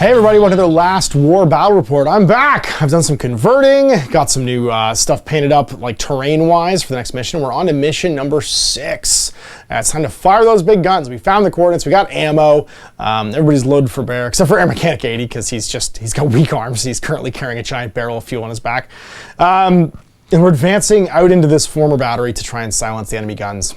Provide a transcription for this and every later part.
Hey everybody, welcome to the last war battle report. I'm back. I've done some converting, got some new stuff painted up like terrain-wise for the next mission. We're on to mission number 6. It's time to fire those big guns. We found the coordinates, we got ammo. Everybody's loaded for bear, except for Air Mechanic 80, because he's got weak arms. He's currently carrying a giant barrel of fuel on his back. And we're advancing out into this former battery to try and silence the enemy guns.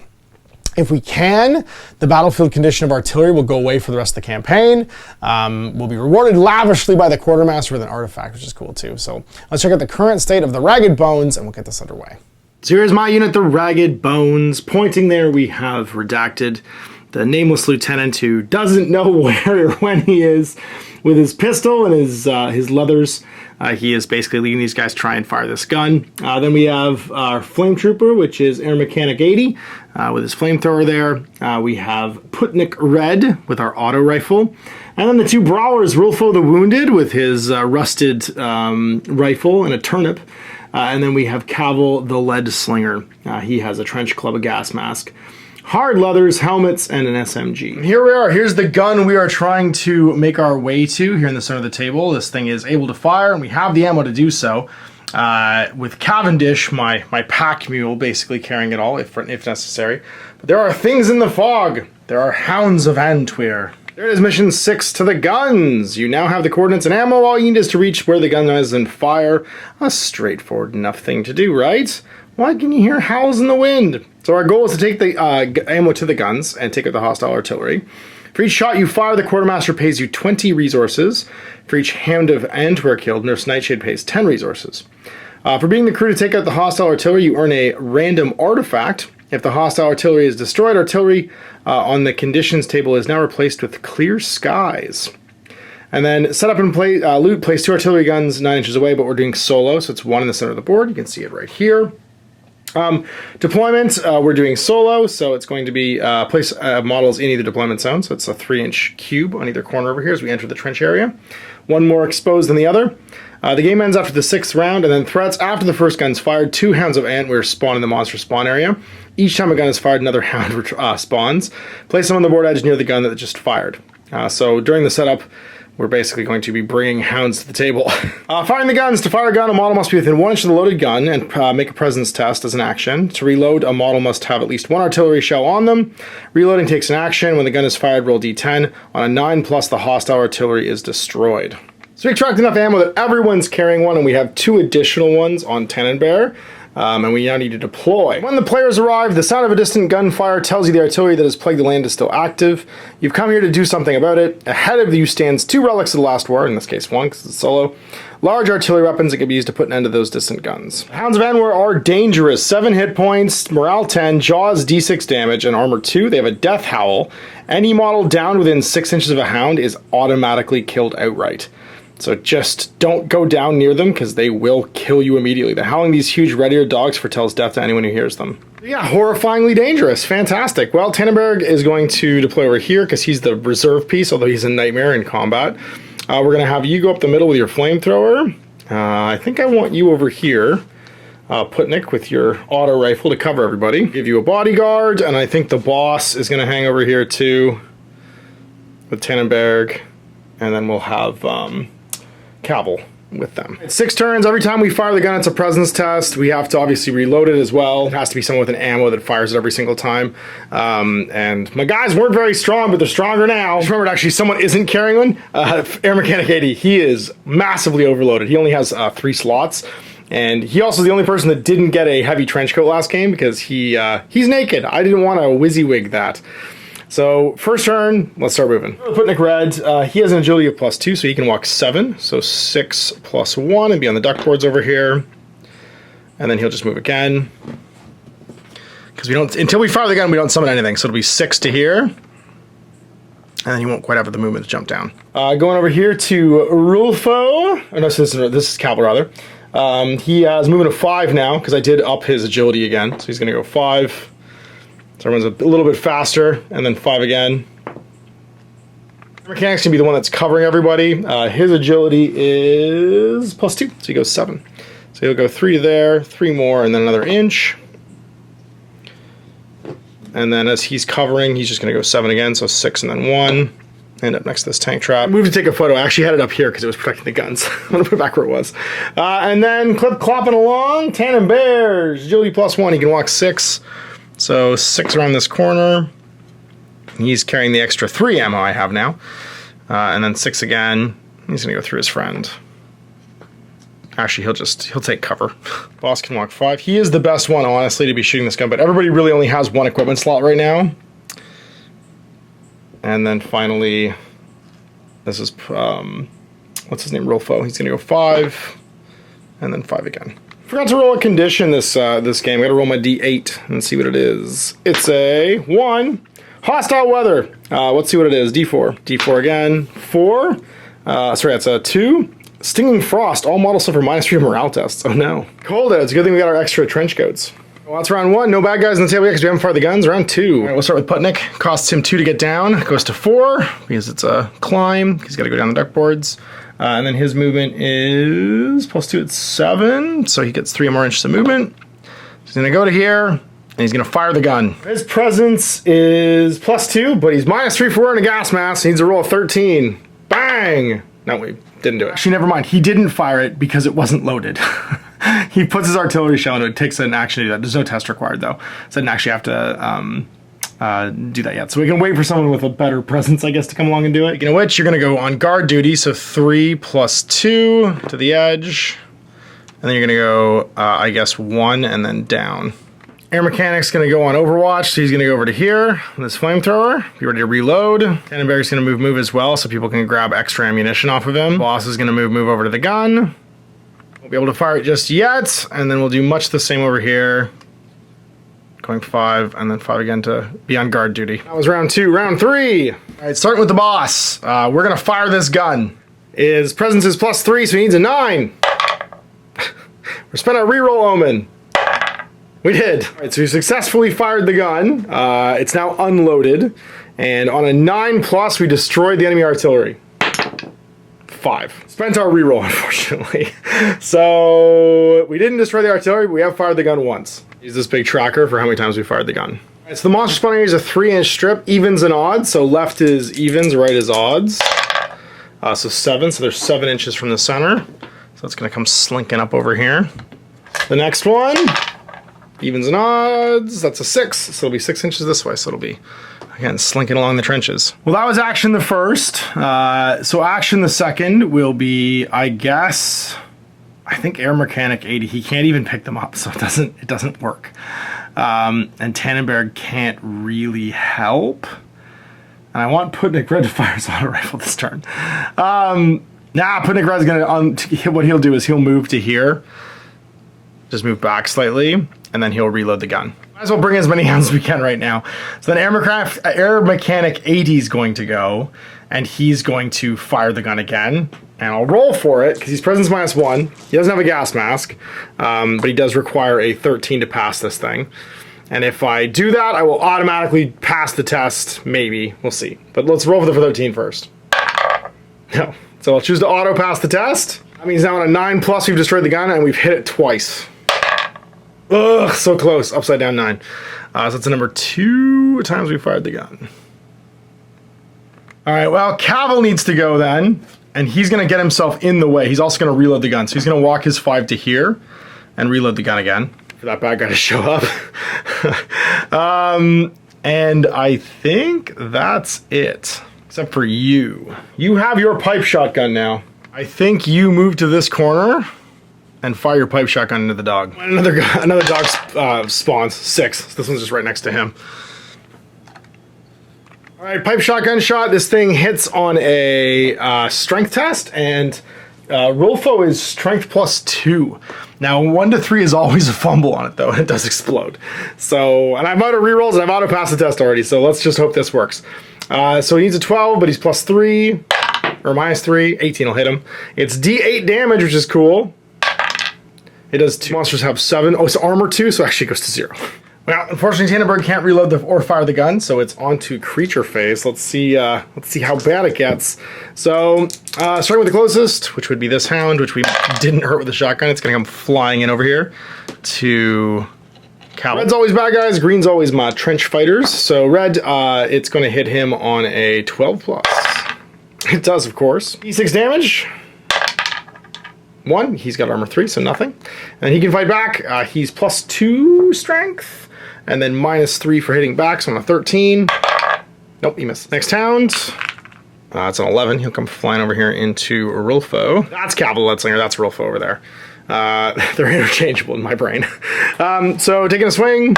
If we can, the battlefield condition of artillery will go away for the rest of the campaign. We'll be rewarded lavishly by the Quartermaster with an artifact, which is cool too. So let's check out the current state of the Ragged Bones and we'll get this underway. So here's my unit, the Ragged Bones. Pointing there, we have redacted the nameless lieutenant who doesn't know where or when he is with his pistol and his leathers. He is basically leading these guys to try and fire this gun. Then we have our Flame Trooper, which is Air Mechanic 80, with his flamethrower there. We have Putnik Red with our auto rifle. And then the two Brawlers, Rulfo the Wounded with his rusted rifle and a turnip. And then we have Cavill the Lead Slinger. He has a trench club, a gas mask, hard leathers, helmets, and an SMG. Here we are. Here's the gun we are trying to make our way to here in the center of the table. This thing is able to fire, and we have the ammo to do so. With Cavendish, my pack mule, basically carrying it all if necessary. But there are things in the fog. There are hounds of Antwer. There it is, mission 6 to the guns. You now have the coordinates and ammo. All you need is to reach where the gun is and fire. A straightforward enough thing to do, right? Why can you hear howls in the wind? So our goal is to take the ammo to the guns and take out the hostile artillery. For each shot you fire, the Quartermaster pays you 20 resources. For each Hound of Antwer killed, Nurse Nightshade pays 10 resources. For being the crew to take out the hostile artillery, you earn a random artifact. If the hostile artillery is destroyed, artillery on the conditions table is now replaced with clear skies. And then set up and loot, place 2 artillery guns 9 inches away, but we're doing solo, so it's 1 in the center of the board. You can see it right here. Deployment, we're doing solo, so it's going to be place models in either deployment zone, so it's a 3-inch cube on either corner over here as we enter the trench area. One more exposed than the other. The game ends after the 6th round, and then threats after the first gun's fired. 2 Hounds of Antwer spawn in the monster spawn area. Each time a gun is fired, another Hound spawns. Place them on the board edge near the gun that just fired. So during the setup, we're basically going to be bringing hounds to the table. Firing the guns. To fire a gun, a model must be within 1 inch of the loaded gun and make a presence test as an action. To reload, a model must have at least 1 artillery shell on them. Reloading takes an action. When the gun is fired, roll d10. On a 9 plus, the hostile artillery is destroyed. So we extract enough ammo that everyone's carrying one, and we have 2 additional ones on Tannenberg. And we now need to deploy. When the players arrive, the sound of a distant gunfire tells you the artillery that has plagued the land is still active. You've come here to do something about it. Ahead of you stands 2 relics of the last war, in this case 1 because it's solo. Large artillery weapons that can be used to put an end to those distant guns. Hounds of Antwer are dangerous. 7 hit points, morale 10, jaws d6 damage, and armor 2. They have a death howl. Any model down within 6 inches of a hound is automatically killed outright. So just don't go down near them because they will kill you immediately. The howling these huge red-eared dogs foretells death to anyone who hears them. Yeah, horrifyingly dangerous. Fantastic. Well, Tannenberg is going to deploy over here because he's the reserve piece, although he's a nightmare in combat. We're going to have you go up the middle with your flamethrower. I think I want you over here, Putnik, with your auto rifle to cover everybody. Give you a bodyguard, and I think the boss is going to hang over here too with Tannenberg, and then we'll have Cavill with them. It's 6 turns. Every time we fire the gun, it's a presence test. We have to obviously reload it as well. It has to be someone with an ammo that fires it every single time. And my guys weren't very strong, but they're stronger now. Just remembered, actually, someone isn't carrying one. Air Mechanic 80, he is massively overloaded. He only has 3 slots. And he also is the only person that didn't get a heavy trench coat last game because he's naked. I didn't want to WYSIWYG that. So, first turn, let's start moving. Putnik Red, he has an agility of +2, so he can walk 7. So 6 + 1 and be on the duck boards over here. And then he'll just move again. Because we don't, until we fire the gun, we don't summon anything. So it'll be 6 to here. And then he won't quite have the movement to jump down. Going over here to Rulfo. Oh, no, this is Cavill, rather. He has movement of 5 now, because I did up his agility again. So he's going to go 5. So everyone's a little bit faster, and then 5 again. Mechanic's gonna be the one that's covering everybody. His agility is +2, so he goes 7. So he'll go 3 there, 3 more, and then another inch. And then as he's covering, he's just gonna go 7 again, so 6 and then 1. And up next to this tank trap. I moved to take a photo. I actually had it up here because it was protecting the guns. I'm gonna put it back where it was. And then clip clopping along. Tandem bears. Agility +1. He can walk 6. So 6 around this corner. He's carrying the extra 3 ammo I have now. And then 6 again. He's gonna go through his friend. Actually, he'll take cover. Boss can walk 5. He is the best one, honestly, to be shooting this gun, but everybody really only has 1 equipment slot right now. And then finally, this is, what's his name, Rolfo. He's gonna go 5, and then 5 again. Forgot to roll a condition this game. I gotta roll my D8 and see what it is. It's a 1. Hostile weather. Let's see what it is. D4. D4 again. 4. Sorry, that's a 2. Stinging frost. All models suffer -3 morale tests. Oh no. Cold out. It's a good thing we got our extra trench coats. Well, that's round 1. No bad guys on the table yet because we haven't fired the guns. Round 2. All right, we'll start with Putnik. Costs him 2 to get down. Goes to 4 because it's a climb. He's got to go down the duck boards. And then his movement is +2. It's 7. So he gets 3 more inches of movement. He's going to go to here. And he's going to fire the gun. His presence is +2, but he's -3 for wearing a gas mask. He needs a roll of 13. Bang! No, we didn't do it. Actually, never mind. He didn't fire it because it wasn't loaded. He puts his artillery shell into it. It takes an action to do that. There's no test required, though. So I didn't actually have to do that yet. So we can wait for someone with a better presence, I guess, to come along and do it. Speaking of which, you're going to go on guard duty. So 3 + 2 to the edge. And then you're going to go, I guess, 1 and then down. Air Mechanic's going to go on Overwatch, so he's going to go over to here with his flamethrower. Be ready to reload. Tannenberg's going to move as well, so people can grab extra ammunition off of him. Boss is going to move over to the gun. Won't be able to fire it just yet, and then we'll do much the same over here. Going 5, and then 5 again to be on guard duty. That was round 2. Round 3! All right, starting with the boss. We're going to fire this gun. His presence is +3, so he needs a 9. We're spending our reroll omen. We did. All right, so we successfully fired the gun. It's now unloaded. And on a 9+, we destroyed the enemy artillery. 5. Spent our reroll, unfortunately. So we didn't destroy the artillery, but we have fired the gun once. Use this big tracker for how many times we fired the gun. All right, so the monster spawn area is a 3-inch strip, evens and odds. So left is evens, right is odds. So 7, so there's 7 inches from the center. So it's gonna come slinking up over here. The next one, evens and odds, that's a 6, so it'll be 6 inches this way, so it'll be, again, slinking along the trenches. Well, that was action the first. So action the second will be, I guess, I think Air Mechanic 80. He can't even pick them up, so it doesn't work. And Tannenberg can't really help. And I want Putnik Red to fire his auto rifle this turn. Putnik Red's gonna, what he'll do is he'll move to here. Just move back slightly, and then he'll reload the gun. Might as well bring as many rounds as we can right now. So then Air Mechanic 80 is going to go, and he's going to fire the gun again. And I'll roll for it, because he's presence -1. He doesn't have a gas mask, but he does require a 13 to pass this thing. And if I do that, I will automatically pass the test, maybe. We'll see. But let's roll for the 13 first. No. So I'll choose to auto pass the test. That means now on a 9+, we've destroyed the gun, and we've hit it twice. Ugh, so close. Upside down 9. So that's the number 2 times we fired the gun. All right, well, Cavill needs to go then, and he's going to get himself in the way. He's also going to reload the gun. So he's going to walk his 5 to here and reload the gun again for that bad guy to show up. And I think that's it, except for you. You have your pipe shotgun now. I think you move to this corner and fire your pipe shotgun into the dog. Another dog spawns. 6. This one's just right next to him. All right, pipe shotgun shot. This thing hits on a strength test, and Rolfo is strength +2. Now, 1 to 3 is always a fumble on it, though, and it does explode. So, and I've auto rerolls, and I've auto passed the test already, so let's just hope this works. So he needs a 12, but he's +3, or -3. 18 will hit him. It's D8 damage, which is cool. It does 2. Monsters have 7. Oh, it's armor 2, so actually it goes to 0. Well, unfortunately, Tannenberg can't reload or fire the gun, so it's on to creature phase. Let's see how bad it gets. So, starting with the closest, which would be this hound, which we didn't hurt with the shotgun. It's going to come flying in over here to Cal. Red's always bad guys. Green's always my trench fighters. So red, it's going to hit him on a 12+. It does, of course. D6 damage. 1. He's got armor 3, so nothing. And he can fight back. He's +2 strength. And then -3 for hitting back, so on a 13. Nope, he missed. Next hound. It's an 11. He'll come flying over here into Rilfo. That's Capital Leadslinger. That's Rilfo over there. They're interchangeable in my brain. So taking a swing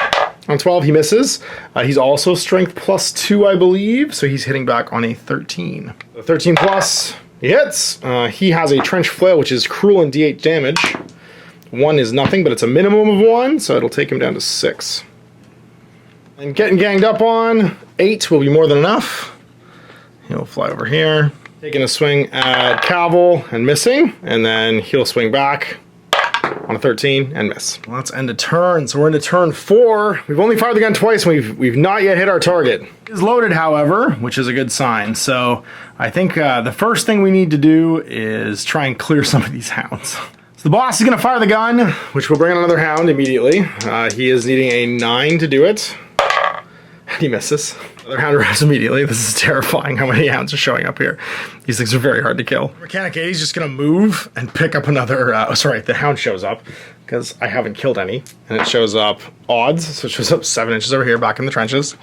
on 12, he misses. He's also strength +2, I believe. So he's hitting back on a 13. The 13 plus, he hits. He has a trench flail, which is cruel and D8 damage. 1 is nothing, but it's a minimum of 1, so it'll take him down to 6. And getting ganged up on, 8 will be more than enough. He'll fly over here, taking a swing at Cavill and missing, and then he'll swing back on a 13 and miss. Well, let's end a turn. So we're into turn 4. We've only fired the gun twice, and we've not yet hit our target. It is loaded, however, which is a good sign. So I think the first thing we need to do is try and clear some of these hounds. So the boss is going to fire the gun, which will bring in another hound immediately. He is needing a 9 to do it. And he misses. Another hound arrives immediately. This is terrifying how many hounds are showing up here. These things are very hard to kill. Mechanic 80's just gonna move and pick up another, the hound shows up because I haven't killed any. And it shows up odds, so it shows up 7 inches over here back in the trenches.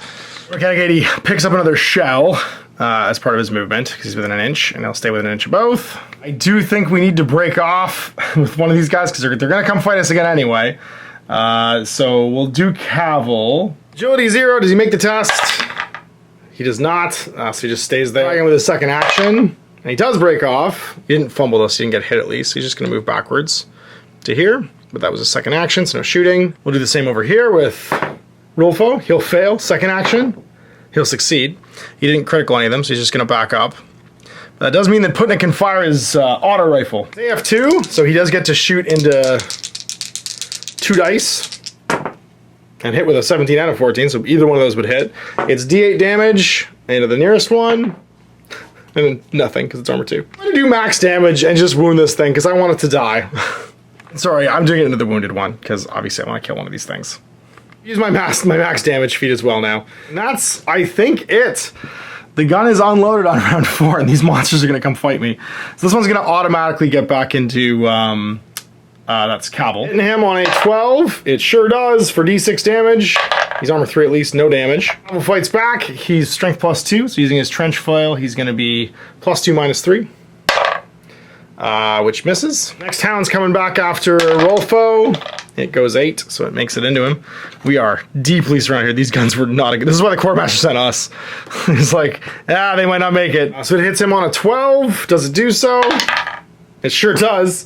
Mechanic 80 picks up another shell as part of his movement because he's within an inch, and he'll stay within an inch of both. I do think we need to break off with one of these guys because they're gonna come fight us again anyway. So we'll do Cavill. Agility 0, does he make the test? He does not, so he just stays there. Again with his second action, and he does break off. He didn't fumble though, so he didn't get hit at least. He's just gonna move backwards to here, but that was his second action, so no shooting. We'll do the same over here with Rilfo. He'll fail, second action. He'll succeed. He didn't critical any of them, so he's just gonna back up. But that does mean that Putnik can fire his auto rifle. AF2, so he does get to shoot into 2 dice. And hit with a 17 and a 14, so either one of those would hit. It's D8 damage into the nearest one, and then nothing, because it's armor 2. I'm gonna do max damage and just wound this thing, because I want it to die. Sorry, I'm doing it into the wounded one, because obviously I want to kill one of these things. Use my max damage feat as well now. And that's, I think, it. The gun is unloaded on round 4, and these monsters are gonna come fight me. So this one's gonna automatically get back into, that's Cavill. Hitting him on a 12. It sure does for D6 damage. He's armor 3 at least, no damage. Cavill fights back. He's strength +2, so using his trench flail, he's going to be +2 -3, which misses. Next hound's coming back after Rolfo. It goes 8, so it makes it into him. We are deeply surrounded here. These guns were not a good. This is why the Quartermaster sent us. It's like, they might not make it. So it hits him on a 12. Does it do so? It sure does,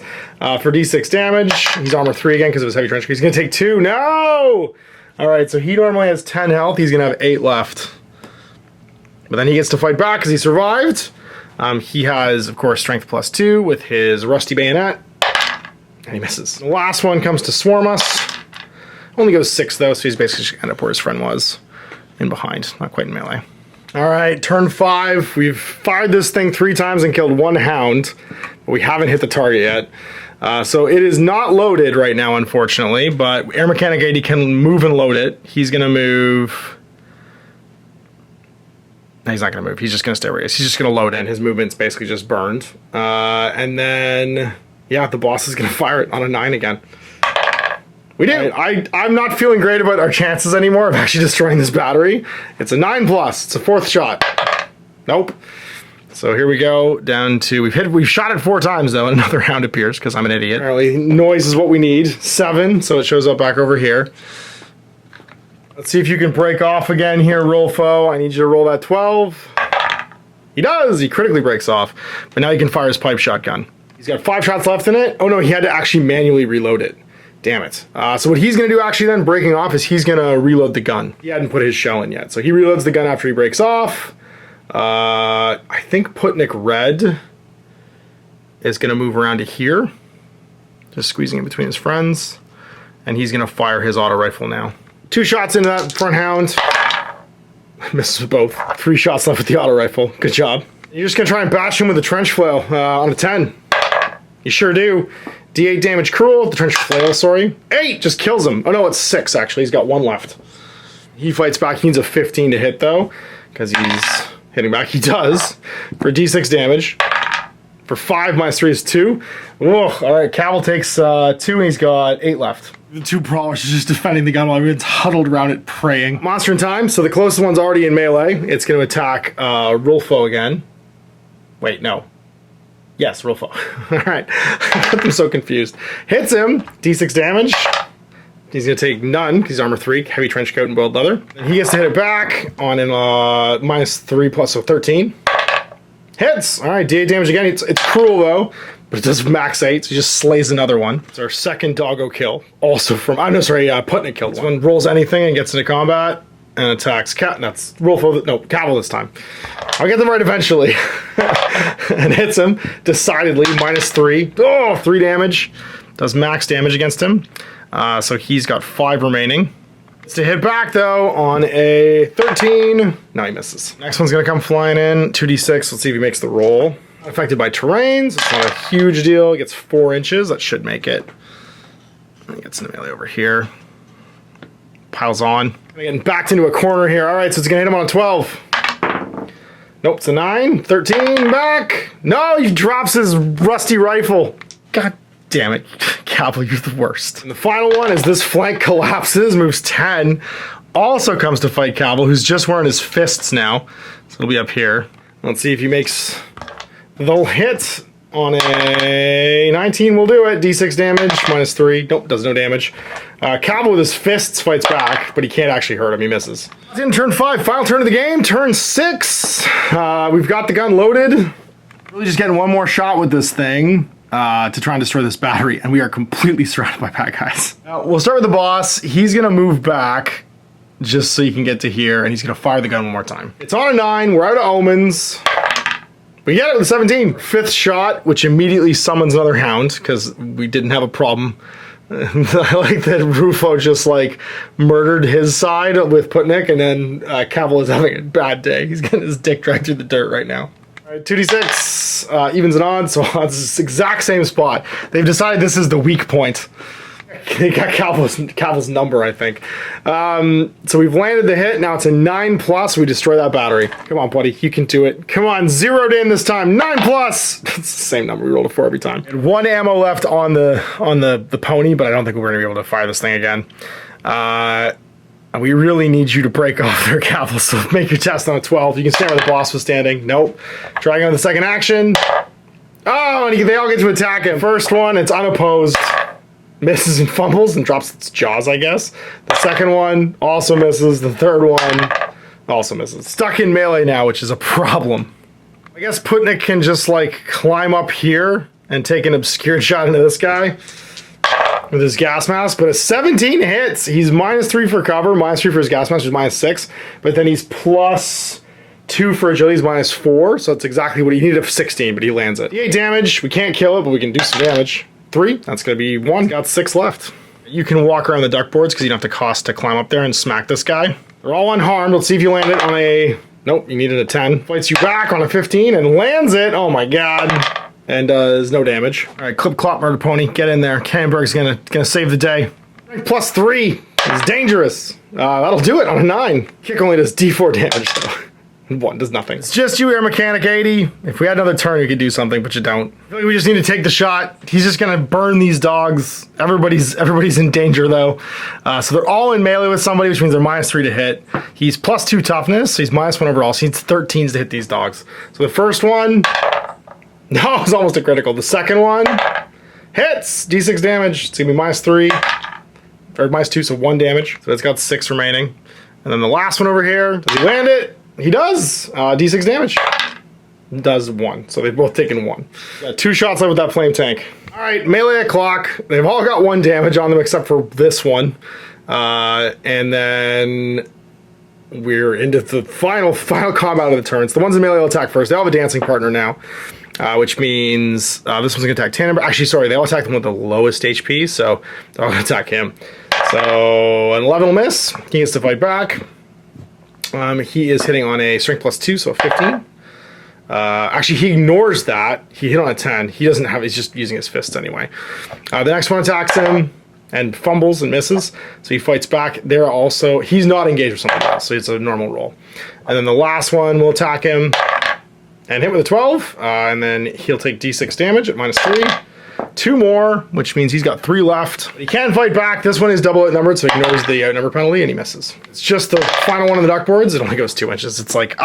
for D6 damage. He's armor 3 again because of his heavy trench. He's gonna take 2, no! All right, so he normally has 10 health. He's gonna have 8 left. But then he gets to fight back because he survived. He has, of course, strength +2 with his rusty bayonet. And he misses. The last one comes to swarm us. Only goes 6 though, so he's basically just gonna end up where his friend was. In behind, not quite in melee. All right, turn 5. We've fired this thing 3 times and killed 1 hound. But we haven't hit the target yet. So it is not loaded right now, unfortunately, but Air Mechanic 80 can move and load it. He's gonna move. No, he's not gonna move. He's just gonna stay where he is. He's just gonna load it, and his movement's basically just burned. And then, yeah, the boss is gonna fire it on a 9 again. We did. I'm not feeling great about our chances anymore of actually destroying this battery. It's a 9+. It's a 4th shot. Nope. So here we go down to we've shot it 4 times though, and another hound appears because I'm an idiot. Apparently, noise is what we need. 7, so it shows up back over here. Let's see if you can break off again here, Rolfo. I need you to roll that 12. He does. He critically breaks off, but now he can fire his pipe shotgun. He's got 5 shots left in it. Oh no, he had to actually manually reload it. Damn it. So what he's going to do actually then, breaking off, is he's going to reload the gun. He hadn't put his shell in yet. So he reloads the gun after he breaks off. I think Putnik Red is going to move around to here. Just squeezing in between his friends. And he's going to fire his auto rifle now. 2 shots into that front hound. Misses with both. 3 shots left with the auto rifle. Good job. You're just going to try and bash him with a trench flail on a 10. You sure do. D8 damage cruel, the trench flail, sorry. 8 just kills him. Oh no, it's 6 actually. He's got 1 left. He fights back. He needs a 15 to hit though, because hitting back. He does for d6 damage. For 5, -3 is 2. Whoa, all right, Cavill takes 2, and he's got 8 left. The 2 brawlers are just defending the gun while everyone's huddled around it praying. Monster in time, so the closest one's already in melee. It's going to attack Rolfo again. Wait, no. Yes, Rolfo. All right, I got them so confused. Hits him, d6 damage. He's going to take none, because he's armor 3, heavy trench coat and boiled leather. And he gets to hit it back on an -3 plus, so 13. Hits! All right, d8 damage again. It's cruel, though, but it does max 8, so he just slays another one. It's our second doggo kill. Also from, I'm no, sorry, Putnik killed. This one rolls anything and gets into combat and attacks that's Rolfo, no, Cavill this time. I'll get them right eventually. And hits him, decidedly, -3. Oh, 3 damage. Does max damage against him. So he's got 5 remaining. It's to hit back, though, on a 13. No, he misses. Next one's going to come flying in. 2d6. Let's see if he makes the roll. Not affected by terrains. It's not a huge deal. It gets 4 inches. That should make it. He gets into melee over here. Piles on. Getting backed into a corner here. All right, so it's going to hit him on a 12. Nope, it's a 9. 13, back. No, he drops his rusty rifle. God damn it. Cavill, you're the worst. And the final one is this flank collapses, moves 10. Also comes to fight Cavill, who's just wearing his fists now. So he'll be up here. Let's see if he makes the hit on a 19. Will do it. D6 damage, -3. Nope, does no damage. Cavill with his fists fights back, but he can't actually hurt him. He misses. It's in turn 5. Final turn of the game. Turn 6. We've got the gun loaded. Really just getting one more shot with this thing. To try and destroy this battery, and we are completely surrounded by bad guys. We'll start with the boss. He's gonna move back just so you can get to here, and he's gonna fire the gun one more time. It's on a 9, we're out of omens. We get it with a 17. 5th shot, which immediately summons another hound, because we didn't have a problem. I like that Rufo just like murdered his side with Putnik, and then Cavill is having a bad day. He's getting his dick dragged through the dirt right now. All right, 2d6, evens and odds, so odds exact same spot. They've decided this is the weak point. They got Cavill's number, I think. So we've landed the hit. Now it's a 9+. We destroy that battery. Come on, buddy. You can do it. Come on. Zeroed in this time. 9+. It's the same number. We rolled a 4 every time. And 1 ammo left on the pony, but I don't think we're going to be able to fire this thing again. We really need you to break off their Cavill, so make your test on a 12. You can stand where the boss was standing. Nope. Dragging on the second action. Oh, and they all get to attack him. First one, it's unopposed. Misses and fumbles and drops its jaws, I guess. The second one also misses. The third one also misses. Stuck in melee now, which is a problem. I guess Putnik can just, like, climb up here and take an obscured shot into this guy with his gas mask, but a 17 hits. He's -3 for cover, -3 for his gas mask, which is -6, but then he's +2 for agility, he's -4, so it's exactly what he needed, of 16, but he lands it. 8 damage, we can't kill it, but we can do some damage. 3, that's gonna be 1, got 6 left. You can walk around the duck boards because you don't have to cost to climb up there and smack this guy. They're all unharmed. Let's see if you land it on a, nope, you needed a 10. Fights you back on a 15 and lands it, oh my god. And does no damage. All right, clip clop murder pony, get in there. Cannonberg's gonna save the day. +3, it's dangerous. That'll do it on a 9. Kick only does D4 damage though. 1 does nothing. It's just you, Air Mechanic 80. If we had another turn, we could do something, but you don't. I feel like we just need to take the shot. He's just gonna burn these dogs. Everybody's in danger though. So they're all in melee with somebody, which means they're -3 to hit. He's +2 toughness, so he's -1 overall. So he needs 13s to hit these dogs. So the first one, no, it was almost a critical. The second one hits, D6 damage. It's gonna be -3 or -2, so 1 damage. So it's got 6 remaining. And then the last one over here, does he land it? He does. D6 damage. Does 1. So they've both taken 1. Got 2 shots left with that flame tank. All right, melee clock. They've all got 1 damage on them except for this one. And then we're into the final combat of the turns. The ones in melee will attack first. They all have a dancing partner now, which means this one's gonna attack Tannenberg. Actually, sorry, they all attack them with the lowest HP, so they're all gonna attack him. So an 11 will miss. He gets to fight back. He is hitting on a strength +2, so a 15. Actually, he ignores that. He hit on a 10. He doesn't have, he's just using his fists anyway. The next one attacks him. and fumbles and misses. So he fights back. There also, he's not engaged with something else, so it's a normal roll. And then the last one will attack him and hit with a 12, and then he'll take d6 damage at -3. 2 more, which means he's got 3 left. He can fight back. This one is double outnumbered, so he ignores the outnumber penalty and he misses. It's just the final one of the duck boards. It only goes 2 inches. It's like,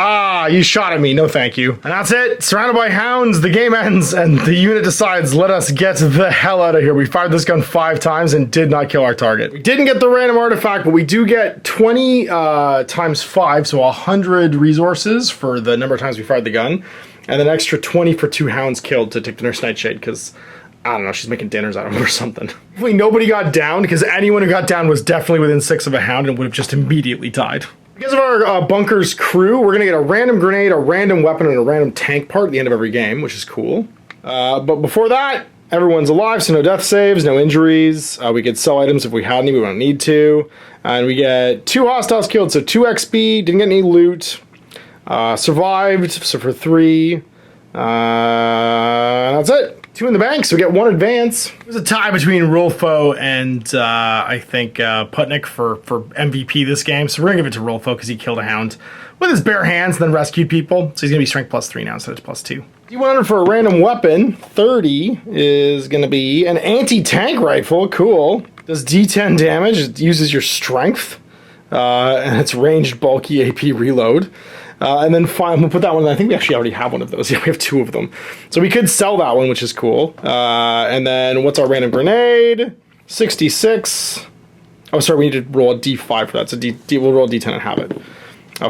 you shot at me. No, thank you. And that's it. Surrounded by hounds, the game ends and the unit decides, let us get the hell out of here. We fired this gun 5 times and did not kill our target. We didn't get the random artifact, but we do get 20 times 5, so 100 resources for the number of times we fired the gun, and an extra 20 for 2 hounds killed to take the Nurse Nightshade, because I don't know, she's making dinners out of them or something. Hopefully nobody got downed, because anyone who got downed was definitely within 6 of a hound and would have just immediately died. Because of our bunker's crew, we're gonna get a random grenade, a random weapon, and a random tank part at the end of every game, which is cool. But before that, everyone's alive, so no death saves, no injuries. We could sell items if we had any, we don't need to. And we get 2 hostiles killed, so 2 XP, didn't get any loot. Survived, so for 3. That's it. 2 in the bank, so we get 1 advance. There's a tie between Rolfo and I think Putnik for MVP this game. So we're gonna give it to Rolfo because he killed a hound with his bare hands and then rescued people. So he's gonna be strength +3 now instead of +2. D100 for a random weapon. 30 is gonna be an anti-tank rifle. Cool. Does D10 damage. It uses your strength. And it's ranged bulky AP reload. And then fine, we'll put that one, I think we actually already have one of those. Yeah, we have 2 of them. So we could sell that one, which is cool. And then what's our random grenade? 66. Oh, sorry, we need to roll a D5 for that. So we'll roll a D10 and have it.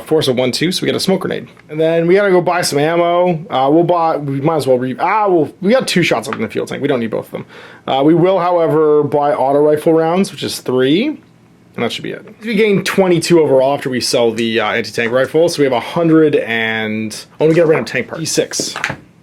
Force of 1, 2, so we get a smoke grenade. And then we gotta go buy some ammo. We might as well we got 2 shots up in the fuel tank. We don't need both of them. We will, however, buy auto rifle rounds, which is 3. And that should be it. We gain 22 overall after we sell the anti-tank rifle. So we have 100 and... Oh, we get a random tank part. E6.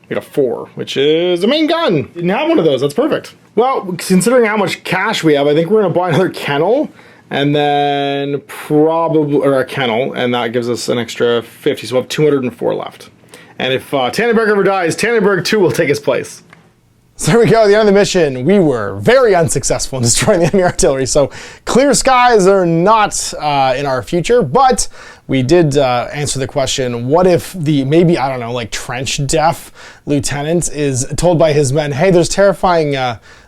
We got a 4, which is the main gun. Didn't have one of those. That's perfect. Well, considering how much cash we have, I think we're going to buy another kennel. And then probably... Or a kennel. And that gives us an extra 50. So we'll have 204 left. And if Tannenberg ever dies, Tannenberg 2 will take his place. So there we go, at the end of the mission, we were very unsuccessful in destroying the enemy artillery. So clear skies are not in our future, but we did answer the question, what if the, maybe, I don't know, like trench deaf lieutenant is told by his men, hey, there's terrifying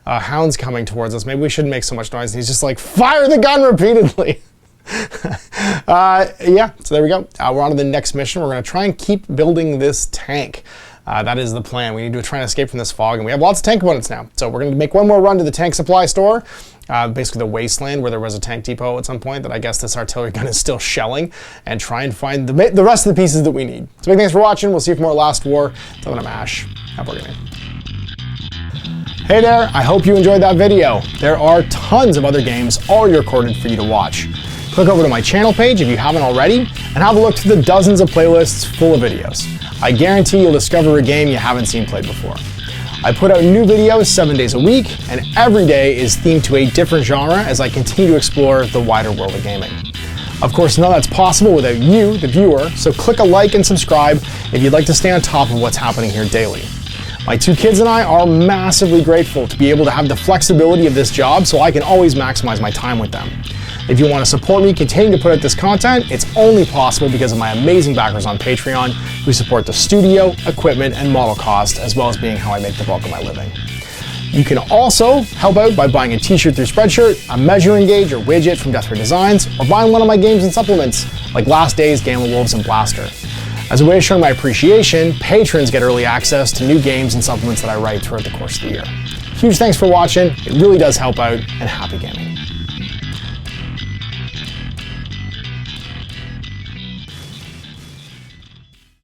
hounds coming towards us. Maybe we shouldn't make so much noise. And he's just like, fire the gun repeatedly. Yeah, so there we go. We're on to the next mission. We're gonna try and keep building this tank. That is the plan. We need to try and escape from this fog, and we have lots of tank components now. So we're going to make one more run to the tank supply store, basically the wasteland where there was a tank depot at some point that I guess this artillery gun is still shelling, and try and find the rest of the pieces that we need. So big thanks for watching. We'll see you for more Last War. Till then, I'm Ash. Have a good night. Hey there, I hope you enjoyed that video. There are tons of other games already recorded for you to watch. Click over to my channel page if you haven't already, and have a look through the dozens of playlists full of videos. I guarantee you'll discover a game you haven't seen played before. I put out new videos 7 days a week, and every day is themed to a different genre as I continue to explore the wider world of gaming. Of course, none of that's possible without you, the viewer, so click a like and subscribe if you'd like to stay on top of what's happening here daily. My 2 kids and I are massively grateful to be able to have the flexibility of this job so I can always maximize my time with them. If you want to support me continuing to put out this content, it's only possible because of my amazing backers on Patreon who support the studio, equipment, and model cost, as well as being how I make the bulk of my living. You can also help out by buying a t-shirt through Spreadshirt, a measuring gauge or widget from Death Ray Designs, or buying one of my games and supplements like Last Days, Gamma Wolves, and Blaster. As a way of showing my appreciation, patrons get early access to new games and supplements that I write throughout the course of the year. Huge thanks for watching, it really does help out, and happy gaming.